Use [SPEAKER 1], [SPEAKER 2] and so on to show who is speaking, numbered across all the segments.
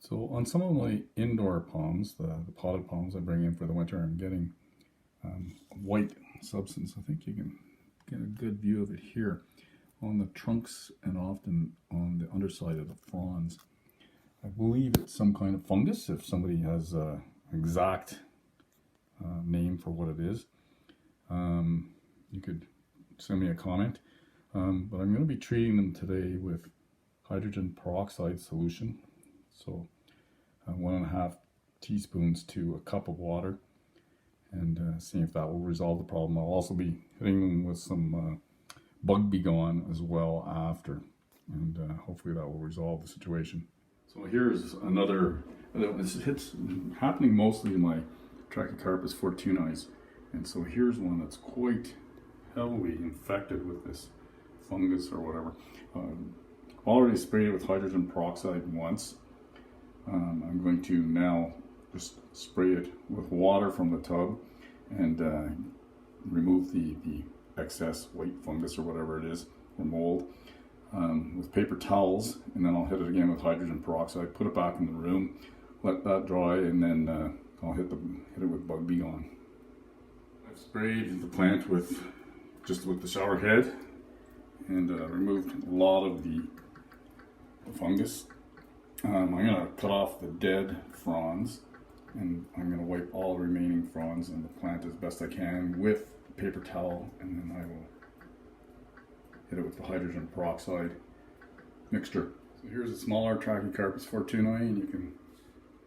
[SPEAKER 1] So on some of my indoor palms, the potted palms I bring in for the winter, I'm getting white substance. I think you can get a good view of it here on the trunks and often on the underside of the fronds. I believe it's some kind of fungus. If somebody has an exact name for what it is, you could send me a comment. But I'm going to be treating them today with hydrogen peroxide solution. So 1.5 teaspoons to a cup of water, and seeing if that will resolve the problem. I'll also be hitting them with some bug be gone as well after, and hopefully that will resolve the situation. So here's another, it's happening mostly in my Trachycarpus fortunais, and so here's one that's quite heavily infected with this fungus or whatever. I've already sprayed it with hydrogen peroxide once. I'm going to now just spray it with water from the tub and remove the excess white fungus or whatever it is, or mold, with paper towels, and then I'll hit it again with hydrogen peroxide, put it back in the room, let that dry, and then I'll hit it with bug be gone. I've sprayed the plant with the shower head and removed a lot of the fungus. I'm going to cut off the dead fronds, and I'm going to wipe all the remaining fronds in the plant as best I can with a paper towel, and then I will hit it with the hydrogen peroxide mixture. So here's a smaller Trachycarpus fortunai, and you can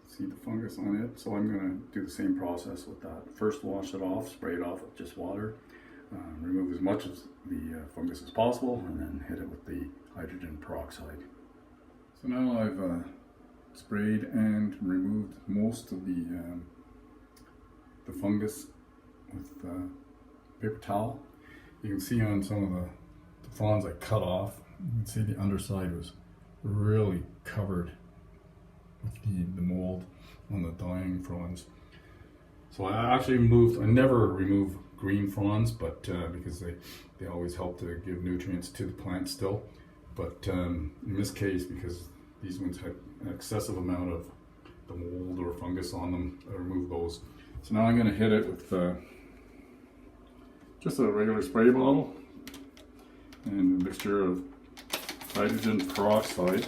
[SPEAKER 1] see the fungus on it. So I'm going to do the same process with that. First, wash it off, spray it off with just water, remove as much of the fungus as possible, and then hit it with the hydrogen peroxide. So now I've sprayed and removed most of the fungus with paper towel. You can see on some of the fronds I cut off, you can see the underside was really covered with the mold on the dying fronds. So I actually I never remove green fronds, but because they always help to give nutrients to the plant still. But in this case, because these ones had an excessive amount of the mold or fungus on them, I removed those. So now I'm going to hit it with just a regular spray bottle and a mixture of hydrogen peroxide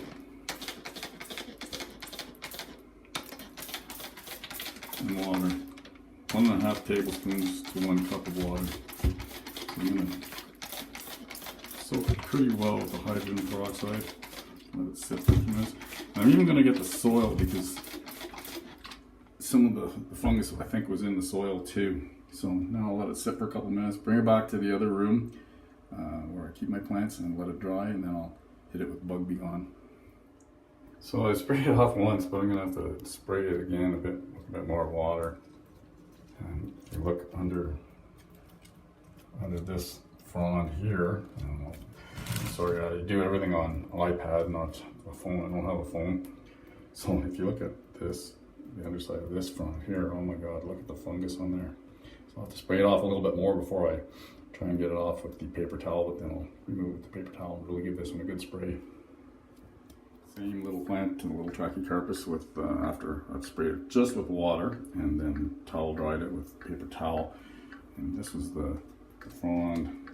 [SPEAKER 1] and water. 1.5 tablespoons to 1 cup of water. So I'm going to soak it pretty well with the hydrogen peroxide. Let it sit for a few minutes. And I'm even going to get the soil, because some of the fungus I think was in the soil too. So now I'll let it sit for a couple minutes, bring it back to the other room where I keep my plants, and let it dry, and then I'll hit it with bug be gone. So I sprayed it off once, but I'm going to have to spray it again with a bit more water. And if you look under this frond here, sorry, I do everything on an iPad, not a phone. I don't have a phone. So if you look at this, the underside of this frond here, oh my God, look at the fungus on there. So I'll have to spray it off a little bit more before I try and get it off with the paper towel, but then I'll remove it with the paper towel and really give this one a good spray. Same little plant, the little Trachycarpus, with after I've sprayed it just with water and then towel dried it with paper towel. And this was the frond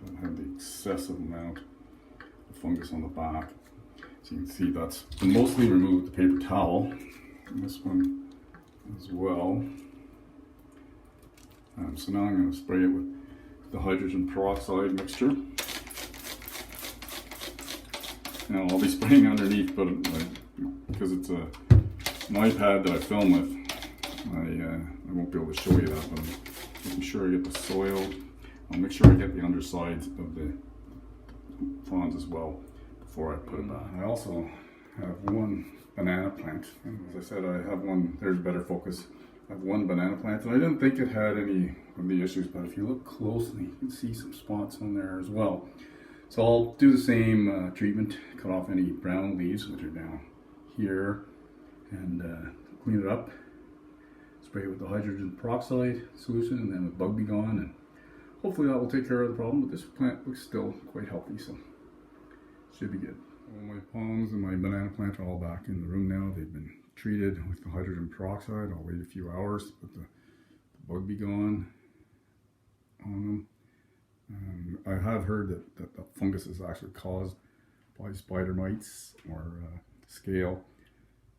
[SPEAKER 1] that had the excessive amount of fungus on the back. So you can see that's mostly removed with the paper towel. And this one as well. So now I'm going to spray it with the hydrogen peroxide mixture. Now I'll be spraying underneath, but because it's an iPad that I film with, I won't be able to show you that, but I'm making sure I get the soil. I'll make sure I get the undersides of the fronds as well before I put it back. I also have one banana plant, and as I said, I have one, there's better focus. I have one banana plant, and I didn't think it had any of the issues, but if you look closely, you can see some spots on there as well. So I'll do the same treatment, cut off any brown leaves, which are down here, and clean it up, spray it with the hydrogen peroxide solution, and then with bug be gone, and hopefully that will take care of the problem. But this plant looks still quite healthy, so should be good. All my palms and my banana plant are all back in the room now. They've been treated with the hydrogen peroxide. I'll wait a few hours, let the bug be gone on them. I have heard that the fungus is actually caused by spider mites or scale.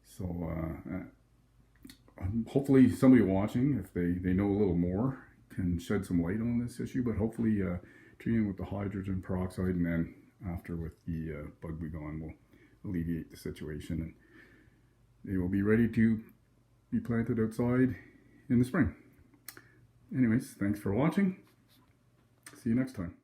[SPEAKER 1] So hopefully somebody watching, if they know a little more, can shed some light on this issue. But hopefully treating with the hydrogen peroxide and then after with the bug be gone will alleviate the situation, and they will be ready to be planted outside in the spring. Anyways, thanks for watching. See you next time.